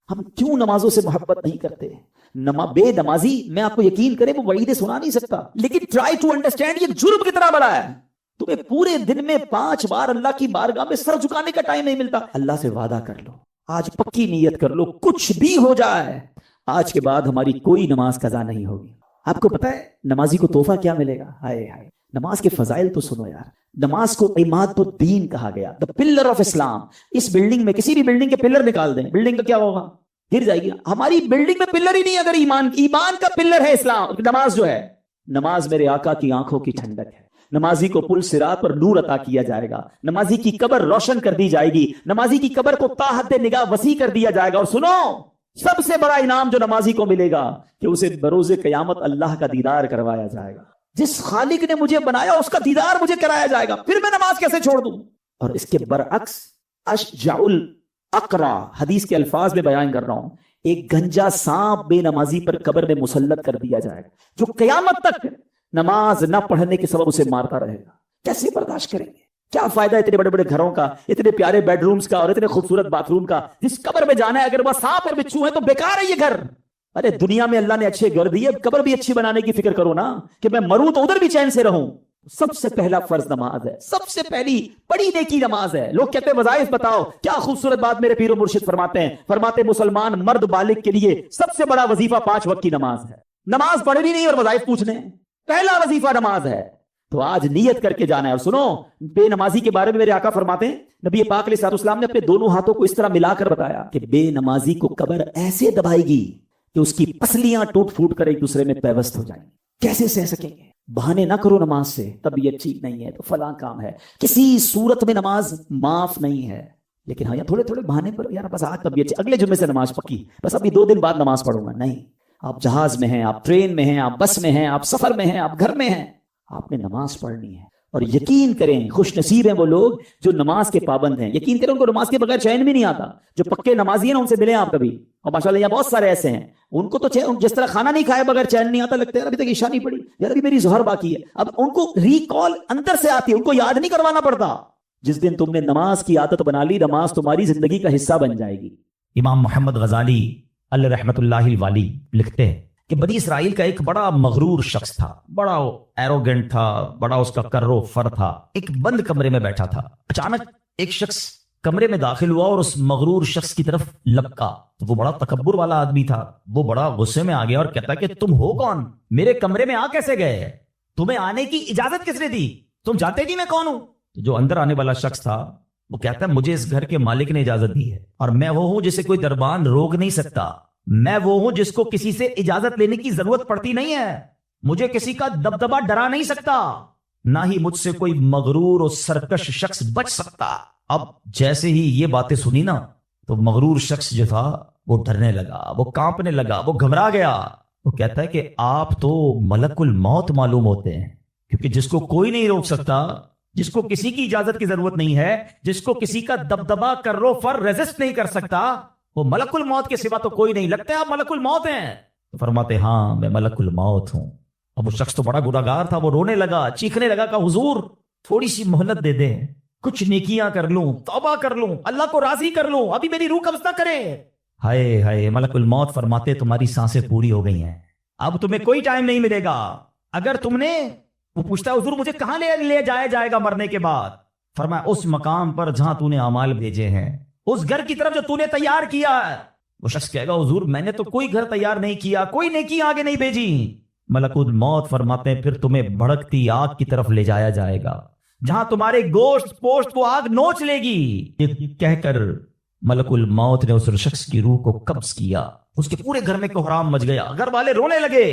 ہم کیوں نمازوں سے محبت نہیں کرتے؟ بے نمازی، میں آپ کو یقین کریں وہ وعیدیں سنا نہیں سکتا، لیکن ٹرائی ٹو انڈرسٹینڈ یہ جرم کتنا بڑا ہے۔ تمہیں پورے دن میں 5 بار اللہ کی بارگاہ میں سر جھکانے کا ٹائم نہیں ملتا۔ اللہ سے وعدہ کر لو، آج پکی نیت کر لو، کچھ بھی ہو جائے آج کے بعد ہماری کوئی نماز قضا نہیں ہوگی۔ آپ کو پتا ہے نمازی کو تحفہ کیا ملے گا؟ ہائے ہائے، نماز کے فضائل تو سنو یار۔ نماز کو عماد الدین کہا گیا، دا پلر آف اسلام۔ اس بلڈنگ میں کسی بھی بلڈنگ کے پلر نکال دیں، بلڈنگ کا کیا ہوگا؟ گر جائے گی۔ ہماری بلڈنگ میں پلر ہی نہیں، اگر ایمان کا پلر ہے اسلام، نماز جو ہے۔ نماز میرے آقا کی آنکھوں کی ٹھنڈک ہے۔ نمازی کو پل صراط پر نور عطا کیا جائے گا، نمازی کی قبر روشن کر دی جائے گی، نمازی کی قبر کو تا حد نگاہ وسیع کر دیا جائے گا۔ اور سنو، سب سے بڑا انعام جو نمازی کو ملے گا کہ اسے بروز قیامت اللہ کا دیدار کروایا جائے گا۔ جس خالق نے مجھے بنایا اس کا دیدار مجھے کرایا جائے گا، پھر میں نماز کیسے چھوڑ دوں؟ اور اس کے برعکس اشجع الاقرا، حدیث کے الفاظ میں بیان کر رہا ہوں، ایک گنجا سانپ بے نمازی پر قبر میں مسلط کر دیا جائے گا، جو قیامت تک نماز نہ پڑھنے کے سبب اسے مارتا رہے گا۔ کیسے برداشت کریں گے؟ کیا فائدہ اتنے بڑے بڑے گھروں کا، اتنے پیارے بیڈ رومز کا اور اتنے خوبصورت باتھ روم کا؟ جس قبر میں جانا ہے اگر وہ سانپ اور بچھو ہے تو بیکار ہے یہ گھر۔ ارے دنیا میں اللہ نے اچھے گھر دیے، قبر بھی اچھی بنانے کی فکر کرو نا، کہ میں مروں تو ادھر بھی چین سے رہوں۔ سب سے پہلا فرض نماز ہے، سب سے پہلی بڑی نیکی نماز ہے۔ لوگ کہتے ہیں وظائف بتاؤ، کیا خوبصورت بات میرے پیر و مرشد فرماتے ہیں، فرماتے مسلمان مرد بالغ کے لیے سب سے بڑا وظیفہ 5 وقت کی نماز ہے۔ نماز پڑھنی نہیں اور وظائف پوچھنے، پہلا وظیفہ نماز ہے۔ تو آج نیت کر کے جانا ہے۔ اور سنو، بے نمازی کے بارے میں میرے آقا فرماتے ہیں، نبی پاک علیہ الصلوۃ والسلام نے اپنے دونوں ہاتھوں کو اس طرح ملا کر بتایا کہ بے نمازی کو قبر ایسے دبائے گی کہ اس کی پسلیاں ٹوٹ پھوٹ کر ایک دوسرے میں پیوست ہو جائیں گی۔ کیسے سہ سکیں گے؟ بہانے نہ کرو نماز سے، طبیعت ٹھیک نہیں ہے تو فلاں کام ہے، کسی صورت میں نماز معاف نہیں ہے۔ لیکن ہاں یا تھوڑے تھوڑے بہانے پر، یار بس آج طبیعت، اگلے جمعے سے نماز پکی، بس ابھی 2 دن بعد نماز پڑھوں گا، نہیں۔ آپ جہاز میں ہیں، آپ ٹرین میں ہیں، آپ بس میں ہیں، آپ سفر میں ہیں، آپ گھر میں ہیں، آپ نے نماز پڑھنی ہے۔ اور یقین کریں، خوش نصیب ہیں وہ لوگ جو نماز کے پابند ہیں۔ یقین کریں ان کو نماز کے بغیر چین بھی نہیں آتا۔ جو پکے نمازی ہیں نا، ان سے ملیں آپ کبھی، اور ماشاءاللہ یہاں بہت سارے ایسے ہیں، ان کو تو جس طرح کھانا نہیں کھائے بغیر چین نہیں آتا، لگتا ہے ابھی تک عشاء نہیں پڑی، یار ابھی میری ظہر باقی ہے۔ اب ان کو ریکال اندر سے آتی ہے، ان کو یاد نہیں کروانا پڑتا۔ جس دن تم نے نماز کی عادت بنا لی، نماز تمہاری زندگی کا حصہ بن جائے گی۔ امام محمد غزالی علیہ رحمت اللہ الوالی لکھتے ہیں کہ بنی اسرائیل کا ایک بڑا مغرور شخص تھا، بڑا ایروگنٹ تھا، بڑا اس کا کر و فر تھا۔ ایک بند کمرے میں بیٹھا تھا، اچانک ایک شخص کمرے میں داخل ہوا اور اس مغرور شخص کی طرف لپکا۔ تو وہ بڑا تکبر والا آدمی تھا، وہ بڑا غصے میں آ گیا اور کہتا کہ تم ہو کون؟ میرے کمرے میں آ کیسے گئے؟ تمہیں آنے کی اجازت کس نے دی؟ تم جانتے نہیں میں کون ہوں؟ جو اندر آنے والا شخص تھا وہ کہتا ہے مجھے اس گھر کے مالک نے اجازت دی ہے، اور میں وہ ہوں جسے کوئی دربان روک نہیں سکتا، میں وہ ہوں جس کو کسی سے اجازت لینے کی ضرورت پڑتی نہیں ہے، مجھے کسی کا دبدبا ڈرا نہیں سکتا، نہ ہی مجھ سے کوئی مغرور اور سرکش شخص بچ سکتا۔ اب جیسے ہی یہ باتیں سنی نا، تو مغرور شخص جو تھا وہ ڈرنے لگا، وہ کانپنے لگا، وہ گھبرا گیا۔ وہ کہتا ہے کہ آپ تو ملک الموت معلوم ہوتے ہیں، کیونکہ جس کو کوئی نہیں روک سکتا، جس کو کسی کی اجازت کی ضرورت نہیں ہے، جس کو کسی کا دبدبا کر و فر ریزسٹ نہیں کر سکتا، وہ ملک الموت کے سوا تو کوئی نہیں۔ لگتا ہے آپ ملک الموت ہیں؟ تو فرماتے ہاں میں ملک الموت ہوں۔ اب وہ شخص تو بڑا گناہگار تھا، وہ رونے لگا، چیخنے لگا کہ حضور تھوڑی سی مہلت دے دیں، کچھ نیکیاں کر لوں، توبہ کر لوں، اللہ کو راضی کر لوں، ابھی میری روح قبض نہ کرے۔ ہائے ہائے، ملک الموت فرماتے تمہاری سانسیں پوری ہو گئی ہیں، اب تمہیں کوئی ٹائم نہیں ملے گا۔ اگر تم نے، وہ پوچھتا ہے حضور مجھے کہاں لے جایا جائے گا مرنے کے بعد؟ فرمایا اس مقام پر جہاں تو نے اعمال بھیجے ہیں، اس گھر کی طرف جو تو نے تیار کیا ہے۔ وہ شخص کہے گا حضور میں نے تو کوئی گھر تیار نہیں کیا، کوئی نیکی آگے نہیں بھیجی۔ ملک الموت فرماتے ہیں پھر تمہیں بھڑکتی آگ کی طرف لے جایا جائے گا، جہاں تمہارے گوشت پوشت وہ آگ نوچ لے گی۔ یہ کہہ کر ملک الموت نے اس شخص کی روح کو قبض کیا، اس کے پورے گھر میں کوہرام مچ گیا، گھر والے رونے لگے۔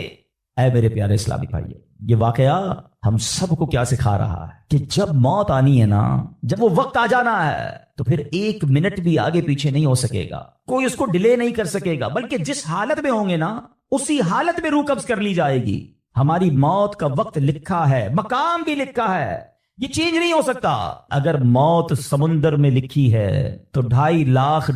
اے میرے پیارے اسلامی بھائیو، یہ واقعہ ہم سب کو کیا سکھا رہا ہے کہ جب موت آنی ہے نا، جب وہ وقت آ جانا ہے، تو پھر 1 منٹ بھی آگے پیچھے نہیں ہو سکے گا، کوئی اس کو ڈیلے نہیں کر سکے گا، بلکہ جس حالت میں ہوں گے نا اسی حالت میں روح قبض کر لی جائے گی۔ ہماری موت کا وقت لکھا ہے، مقام بھی لکھا ہے، یہ چینج نہیں ہو سکتا۔ اگر موت سمندر میں لکھی ہے تو $2.5 لاکھ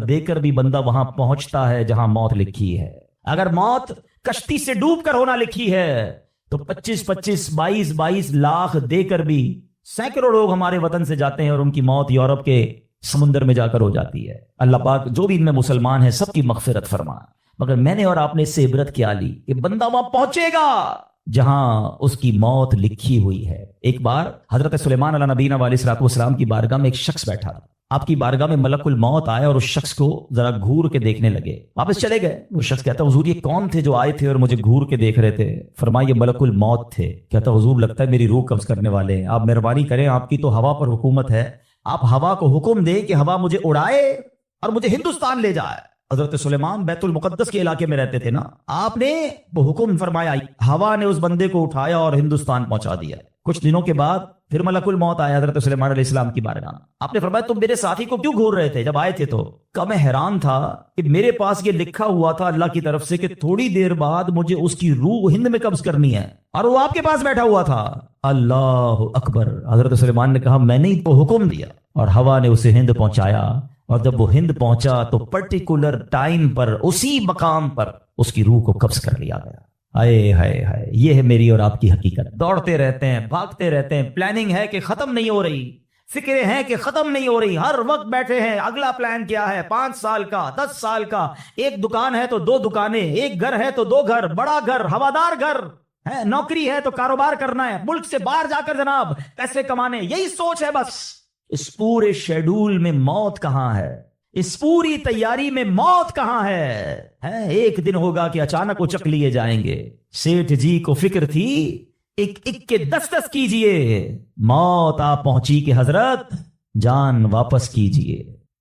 دے کر بھی بندہ وہاں پہنچتا ہے جہاں موت لکھی ہے۔ اگر موت کشتی سے ڈوب کر ہونا لکھی ہے تو 22 لاکھ دے کر بھی سینکڑوں لوگ ہمارے وطن سے جاتے ہیں اور ان کی موت یورپ کے سمندر میں جا کر ہو جاتی ہے. اللہ پاک جو بھی ان میں مسلمان ہیں سب کی مغفرت فرما. مگر میں نے اور آپ نے اس سے عبرت کیا لی کہ بندہ وہاں پہنچے گا جہاں اس کی موت لکھی ہوئی ہے. ایک بار حضرت سلیمان علیہ نبینا علیہ الصلوۃ والسلام کی بارگاہ میں ایک شخص بیٹھا تھا. آپ کی بارگاہ میں ملک الموت آئے اور اس شخص کو ذرا گھور کے دیکھنے لگے. واپس چلے گئے. وہ شخص کہتا حضور یہ کون تھے جو آئے تھے اور مجھے گھور کے دیکھ رہے تھے؟ فرمایا یہ ملک الموت تھے. کہتا حضور لگتا ہے میری روح قبض کرنے والے ہیں، آپ مہربانی کریں، آپ کی تو ہوا پر حکومت ہے، آپ ہوا کو حکم دیں کہ ہوا مجھے اڑائے اور مجھے ہندوستان لے جائے. حضرت سلیمان بیت المقدس کے علاقے میں رہتے تھے نا. آپ نے وہ حکم فرمایا، ہوا نے اس بندے کو اٹھایا اور ہندوستان پہنچا دیا. کچھ دنوں کے بعد پھر ملک الموت آیا حضرت سلیمان علیہ السلام کی بارگاہ. آپ نے فرمایا تم میرے ساتھی کو کیوں گھور رہے تھے جب آئے تھے تو؟ کہ میں حیران تھا کہ میرے پاس یہ لکھا ہوا تھا اللہ کی طرف سے کہ تھوڑی دیر بعد مجھے اس کی روح ہند میں قبض کرنی ہے اور وہ آپ کے پاس بیٹھا ہوا تھا. اللہ اکبر. حضرت سلیمان نے کہا میں نے تو حکم دیا اور ہوا نے اسے ہند پہنچایا. اور جب وہ ہند پہنچا تو پرٹیکولر ٹائم پر اسی مقام پر اس کی روح کو قبض کر لیا گیا. ہائے ہائے ہائے، یہ ہے میری اور آپ کی حقیقت. دوڑتے رہتے ہیں، بھاگتے رہتے ہیں، پلاننگ ہے کہ ختم نہیں ہو رہی، فکریں ہیں کہ ختم نہیں ہو رہی، ہر وقت بیٹھے ہیں اگلا پلان کیا ہے، 5 سال کا، 10 سال کا. ایک دکان ہے تو 2 دکانیں، ایک گھر ہے تو 2 گھر، بڑا گھر، ہوادار گھر ہے، نوکری ہے تو کاروبار کرنا ہے، ملک سے باہر جا کر جناب پیسے کمانے، یہی سوچ ہے بس. اس پورے شیڈول میں موت کہاں ہے؟ اس پوری تیاری میں موت کہاں ہے؟ ایک دن ہوگا کہ اچانک اچک لیے جائیں گے. سیٹھ جی کو فکر تھی ایک ایک کے 10 کیجئے، موت آپ پہنچی کہ حضرت جان واپس کیجئے.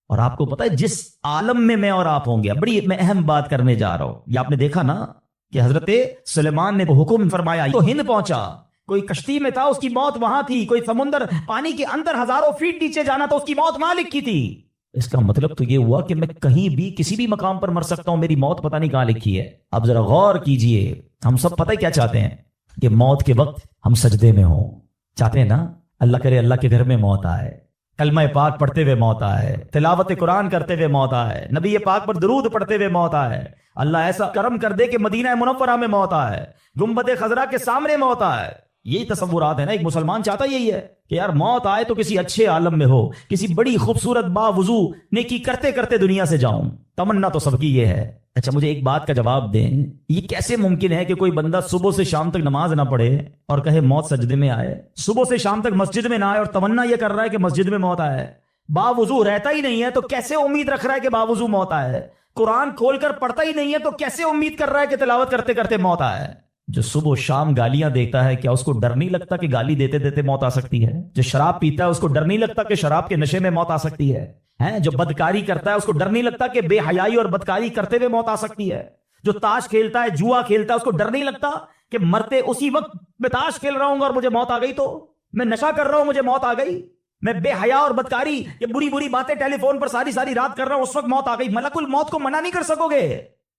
اور آپ کو پتا ہے جس عالم میں میں اور آپ ہوں گے، بڑی میں اہم بات کرنے جا رہا ہوں. یہ آپ نے دیکھا نا کہ حضرت سلیمان نے حکم فرمایا تو ہند پہنچا. کوئی کشتی میں تھا اس کی موت وہاں تھی، کوئی سمندر پانی کے اندر ہزاروں فیٹ نیچے جانا تو اس کی موت وہاں لکھی تھی. اس کا مطلب تو یہ ہوا کہ میں کہیں بھی کسی بھی مقام پر مر سکتا ہوں، میری موت پتہ نہیں کہاں لکھی ہے. اب ذرا غور کیجئے، ہم سب پتہ کیا چاہتے ہیں کہ موت کے وقت ہم سجدے میں ہوں. چاہتے ہیں نا اللہ کرے اللہ کے گھر میں موت آئے، کلمہ پاک پڑھتے ہوئے موت آئے، تلاوت قرآن کرتے ہوئے موت آئے، نبی پاک پر درود پڑھتے ہوئے موت آئے. اللہ ایسا کرم کر دے کہ مدینہ منورہ میں موت آئے، گنبد خضرا کے سامنے موت آئے. یہی تصورات ہے نا. ایک مسلمان چاہتا یہی ہے کہ یار موت آئے تو کسی اچھے عالم میں ہو، کسی بڑی خوبصورت باوضو نیکی کرتے کرتے دنیا سے جاؤں. تمنا تو سب کی یہ ہے. اچھا مجھے ایک بات کا جواب دیں، یہ کیسے ممکن ہے کہ کوئی بندہ صبح سے شام تک نماز نہ پڑھے اور کہے موت سجدے میں آئے، صبح سے شام تک مسجد میں نہ آئے اور تمنا یہ کر رہا ہے کہ مسجد میں موت آئے، باوضو رہتا ہی نہیں ہے تو کیسے امید رکھ رہا ہے کہ باوضو موت آئے، قرآن کھول کر پڑھتا ہی نہیں ہے تو کیسے امید کر رہا ہے کہ تلاوت کرتے کرتے موت آئے. جو صبح و شام گالیاں دیتا ہے کیا اس کو ڈر نہیں لگتا کہ گالی دیتے دیتے موت آ سکتی ہے؟ جو شراب پیتا ہے اس کو ڈر نہیں لگتا کہ شراب کے نشے میں موت آ سکتی ہے؟ جو بدکاری کرتا ہے اس کو ڈر نہیں لگتا کہ بے حیائی اور بدکاری کرتے ہوئے موت آ سکتی ہے؟ جو تاش کھیلتا ہے، جوا کھیلتا ہے، اس کو ڈر نہیں لگتا کہ مرتے اسی وقت میں تاش کھیل رہا ہوں اور مجھے موت آ گئی، تو میں نشہ کر رہا ہوں مجھے موت آ گئی، میں بے حیا اور بدکاری یہ بری بری باتیں ٹیلی فون پر ساری ساری رات کر رہا ہوں، اس وقت موت آ گئی. ملک الموت کو منع نہیں کر سکو گے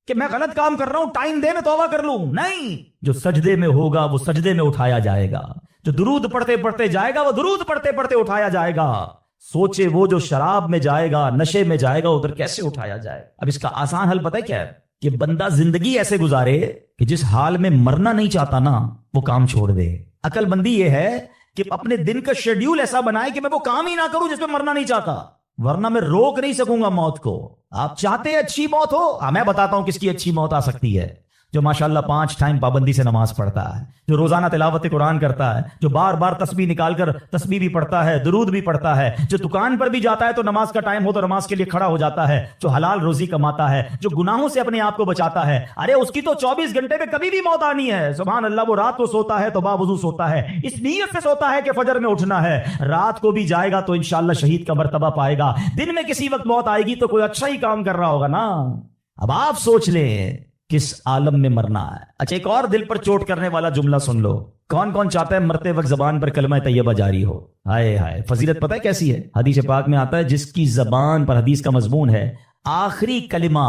کہ میں غلط کام کر رہا ہوں، ٹائم دے میں توبہ کر لوں. نہیں، جو سجدے میں ہوگا وہ سجدے میں اٹھایا جائے گا، جو درود پڑھتے پڑھتے جائے گا وہ درود پڑھتے پڑھتے اٹھایا جائے گا. سوچے وہ جو شراب میں جائے گا، نشے میں جائے گا، ادھر کیسے اٹھایا جائے؟ اب اس کا آسان حل پتہ ہے کیا ہے؟ کہ بندہ زندگی ایسے گزارے کہ جس حال میں مرنا نہیں چاہتا نا وہ کام چھوڑ دے. عقل مندی یہ ہے کہ اپنے دن کا شیڈیول ایسا بنائے کہ میں وہ کام ہی نہ کروں جس پہ مرنا نہیں چاہتا، ورنہ میں روک نہیں سکوں گا موت کو. آپ چاہتے ہیں اچھی موت ہو؟ میں بتاتا ہوں کس کی اچھی موت آ سکتی ہے. جو ماشاءاللہ 5 ٹائم پابندی سے نماز پڑھتا ہے، جو روزانہ تلاوت قرآن کرتا ہے، جو بار بار تسبیح نکال کر تسبیح بھی پڑھتا ہے، درود بھی پڑھتا ہے، جو دکان پر بھی جاتا ہے تو نماز کا ٹائم ہو تو نماز کے لیے کھڑا ہو جاتا ہے، جو حلال روزی کماتا ہے، جو گناہوں سے اپنے آپ کو بچاتا ہے. ارے اس کی تو 24 گھنٹے میں کبھی بھی موت آنی ہے. سبحان اللہ. وہ رات کو سوتا ہے تو باوضو سوتا ہے، اس نیت سے سوتا ہے کہ فجر میں اٹھنا ہے. رات کو بھی جائے گا تو انشاءاللہ شہید کا مرتبہ پائے گا. دن میں کسی وقت موت آئے گی تو کوئی اچھا ہی کام کر رہا ہوگا نا. اب آپ سوچ لیں کس عالم میں مرنا ہے. اچھا ایک اور دل پر چوٹ کرنے والا جملہ سن لو. کون کون چاہتا ہے مرتے وقت زبان پر کلمہ طیبہ جاری ہو؟ ہائے ہائے. فضیلت پتہ ہے کیسی ہے؟ حدیث پاک میں آتا ہے جس کی زبان پر، حدیث کا مضمون ہے، آخری کلمہ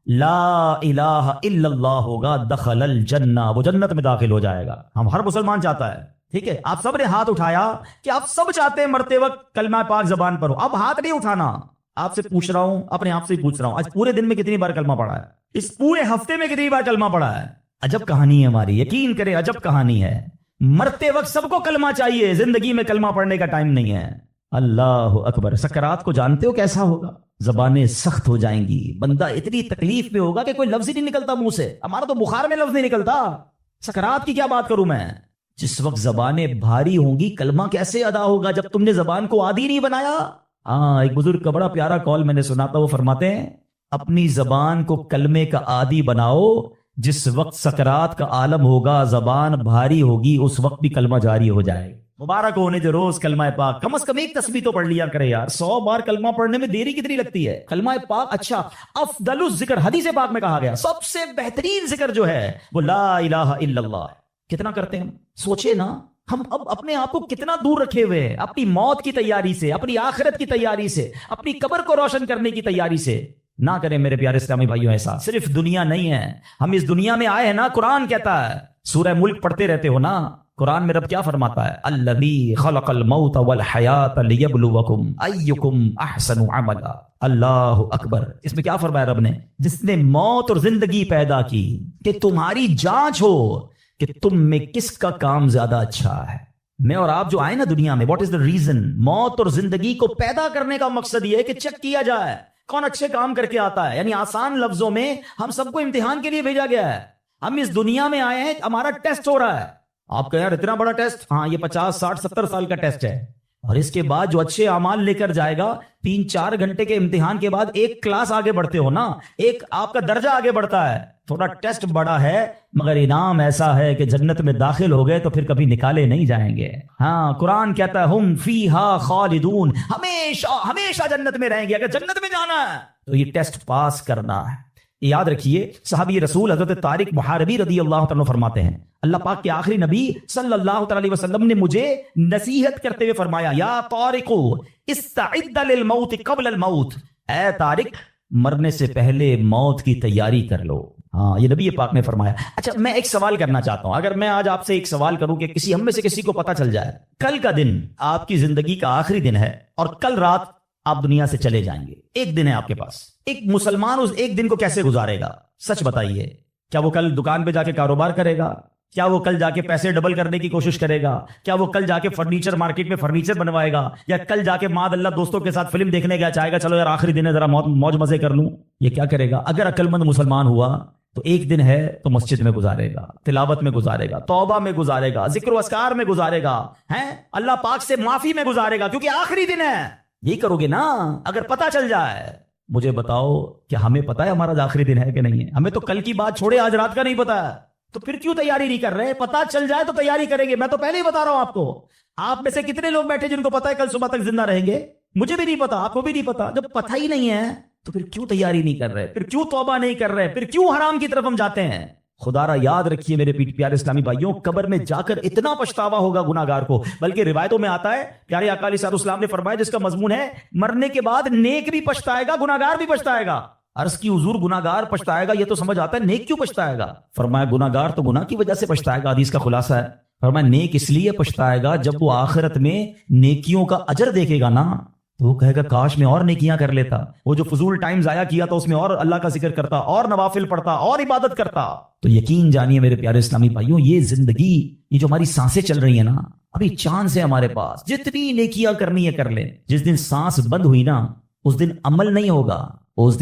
لا الہ الا اللہ ہوگا، دخل الجنہ، وہ جنت میں داخل ہو جائے گا. ہر مسلمان چاہتا ہے. ٹھیک ہے، آپ سب نے ہاتھ اٹھایا کہ آپ سب چاہتے ہیں مرتے وقت کلمہ پاک زبان پر ہو. اب ہاتھ نہیں اٹھانا. آپ سے پوچھ رہا ہوں، اپنے آپ سے پوچھ رہا ہوں، آج پورے دن میں کتنی بار کلمہ پڑھا ہے؟ اس پورے ہفتے میں کتنی بار کلمہ پڑھا ہے؟ عجب کہانی ہے ہماری، یقین کریں عجب کہانی ہے. مرتے وقت سب کو کلمہ چاہیے، زندگی میں کلمہ پڑھنے کا ٹائم نہیں ہے. اللہ اکبر. سکرات کو جانتے ہو کیسا ہوگا؟ زبانیں سخت ہو جائیں گی, بندہ اتنی تکلیف میں ہوگا کہ کوئی لفظ ہی نہیں نکلتا منہ سے. ہمارا تو بخار میں لفظ نہیں نکلتا, سکرات کی کیا بات کروں میں. جس وقت زبانیں بھاری ہوں گی کلمہ کیسے ادا ہوگا جب تم نے زبان کو عادی نہیں بنایا. ہاں, ایک بزرگ کا بڑا پیارا کال میں نے سنا تھا, وہ فرماتے ہیں اپنی زبان کو کلمے کا عادی بناؤ, جس وقت سکرات کا عالم ہوگا زبان بھاری ہوگی اس وقت بھی کلمہ جاری ہو جائے. مبارک ہونے جو روز کلمہ پاک کم از کم ایک تسبیح تو پڑھ لیا کرے یار. 100 بار کلمہ پڑھنے میں دیری کتنی لگتی ہے. کلمہ پاک اچھا افضل الذکر حدیث پاک میں کہا گیا سب سے بہترین ذکر جو ہے وہ لا الہ الا اللہ. کتنا کرتے ہیں ہم؟ سوچے نا, ہم اب اپنے آپ کو کتنا دور رکھے ہوئے ہیں اپنی موت کی تیاری سے, اپنی آخرت کی تیاری سے, اپنی قبر کو روشن کرنے کی تیاری سے. نہ کریں میرے پیارے اسلامی بھائیوں ایسا. صرف دنیا نہیں ہے, ہم اس دنیا میں آئے ہیں نا. قرآن کہتا ہے, سورہ ملک پڑھتے رہتے ہو نا, قرآن میں رب کیا فرماتا ہے, الذی خلق الموت والحیات لیبلوکم ایکم احسن عملا. اللہ اکبر. اس میں کیا فرمایا رب نے, جس نے موت اور زندگی پیدا کی کہ تمہاری جانچ ہو کہ تم میں کس کا کام زیادہ اچھا ہے. میں اور آپ جو آئے نا دنیا میں, واٹ از دا ریزن, موت اور زندگی کو پیدا کرنے کا مقصد یہ ہے کہ چیک کیا جائے کون اچھے کام کر کے آتا ہے. یعنی آسان لفظوں میں ہم سب کو امتحان کے لیے بھیجا گیا ہے. ہم اس دنیا میں آئے ہیں, ہمارا ٹیسٹ ہو رہا ہے. آپ کہیں یار اتنا بڑا ٹیسٹ, ہاں یہ 50 60 70 سال کا ٹیسٹ ہے. اور اس کے بعد جو اچھے اعمال لے کر جائے گا, 3-4 گھنٹے کے امتحان کے بعد ایک کلاس آگے بڑھتے ہو نا, ایک آپ کا درجہ آگے بڑھتا ہے. تھوڑا ٹیسٹ بڑا ہے مگر انعام ایسا ہے کہ جنت میں داخل ہو گئے تو پھر کبھی نکالے نہیں جائیں گے. ہاں, قرآن کہتا ہے ہم فیہا خالدون, ہمیشہ ہمیشہ جنت میں رہیں گے. اگر جنت میں جانا ہے تو یہ ٹیسٹ پاس کرنا ہے. یاد رکھیے, صحابی رسول حضرت طارق محاربی رضی اللہ تعالیٰ فرماتے ہیں, اللہ پاک کے آخری نبی صلی اللہ تعالی علیہ وسلم نے مجھے نصیحت کرتے ہوئے فرمایا, یا طارق استعد للموت قبل الموت, اے طارق مرنے سے پہلے موت کی تیاری کر لو. ہاں, یہ نبی پاک نے فرمایا. اچھا, میں ایک سوال کرنا چاہتا ہوں. اگر میں آج آپ سے ایک سوال کروں کہ کسی ہم میں سے کسی کو پتا چل جائے کل کا دن آپ کی زندگی کا آخری دن ہے اور کل رات آپ دنیا سے چلے جائیں گے, ایک دن ہے آپ کے پاس, ایک مسلمان اس ایک دن کو کیسے گزارے گا؟ سچ بتائیے. کیا وہ کل دکان پہ جا کے کاروبار کرے گا؟ کیا وہ کل جا کے پیسے ڈبل کرنے کی کوشش کرے گا؟ کیا وہ کل جا کے فرنیچر مارکیٹ میں فرنیچر بنوائے گا؟ یا کل جا کے ماد اللہ دوستوں کے ساتھ فلم دیکھنے گیا چاہے گا چلو یار آخری دن ہے ذرا موج مزے کر لوں؟ یہ کیا کرے گا؟ اگر عقل مند مسلمان ہوا تو ایک دن ہے تو مسجد میں گزارے گا, تلاوت میں گزارے گا, توبہ میں گزارے گا, ذکر و اذکار میں گزارے گا, ہیں اللہ پاک سے معافی میں گزارے گا, کیونکہ آخری دن ہے. یہی کرو گے نا اگر پتا چل جائے. مجھے بتاؤ کہ ہمیں پتا ہے ہمارا آخری دن ہے کہ نہیں ہے؟ ہمیں تو کل کی بات چھوڑے آج رات کا نہیں پتا ہے, تو پھر کیوں تیاری نہیں کر رہے؟ پتا چل جائے تو تیاری کریں گے. میں تو پہلے ہی بتا رہا ہوں آپ کو. آپ میں سے کتنے لوگ بیٹھے جن کو پتا ہے کل صبح تک زندہ رہیں گے؟ مجھے بھی نہیں پتا, آپ کو بھی نہیں پتا. جب پتہ ہی نہیں ہے تو پھر کیوں تیاری نہیں کر رہے, پھر کیوں توبہ نہیں کر رہے, پھر کیوں حرام کی طرف ہم جاتے ہیں؟ خدا را یاد رکھیے میرے پیارے اسلامی بھائیوں, قبر میں جا کر اتنا پچھتاوا ہوگا گناہگار کو. بلکہ روایتوں میں آتا ہے, پیارے آقا علیہ السلام نے فرمایا جس کا مضمون ہے مرنے کے بعد نیک بھی پچھتائے گا گناہگار بھی پچھتائے گا. عرض کی حضور گناہگار پچھتائے گا, یہ تو سمجھ آتا ہے, نیک کیوں پچھتائے گا؟ فرمایا گناہگار تو گناہ کی وجہ سے پچھتائے گا, حدیث کا خلاصہ ہے. فرمایا نیک اس لیے پچھتائے گا جب وہ آخرت میں نیکیوں کا اجر دیکھے گا نا تو وہ کہے گا کاش میں اور نیکیاں کر لیتا, وہ جو فضول ٹائم ضائع کیا تھا اس میں اور اللہ کا ذکر کرتا, اور نوافل پڑھتا, اور عبادت کرتا. تو یقین جانیے میرے پیارے اسلامی بھائیوں, یہ زندگی, یہ جو ہماری سانسیں چل رہی ہیں نا, ابھی چانس ہے ہمارے پاس, جتنی نیکیاں کرنی ہے کر لیں. جس دن سانس بند ہوئی نا اس دن عمل نہیں ہوگا,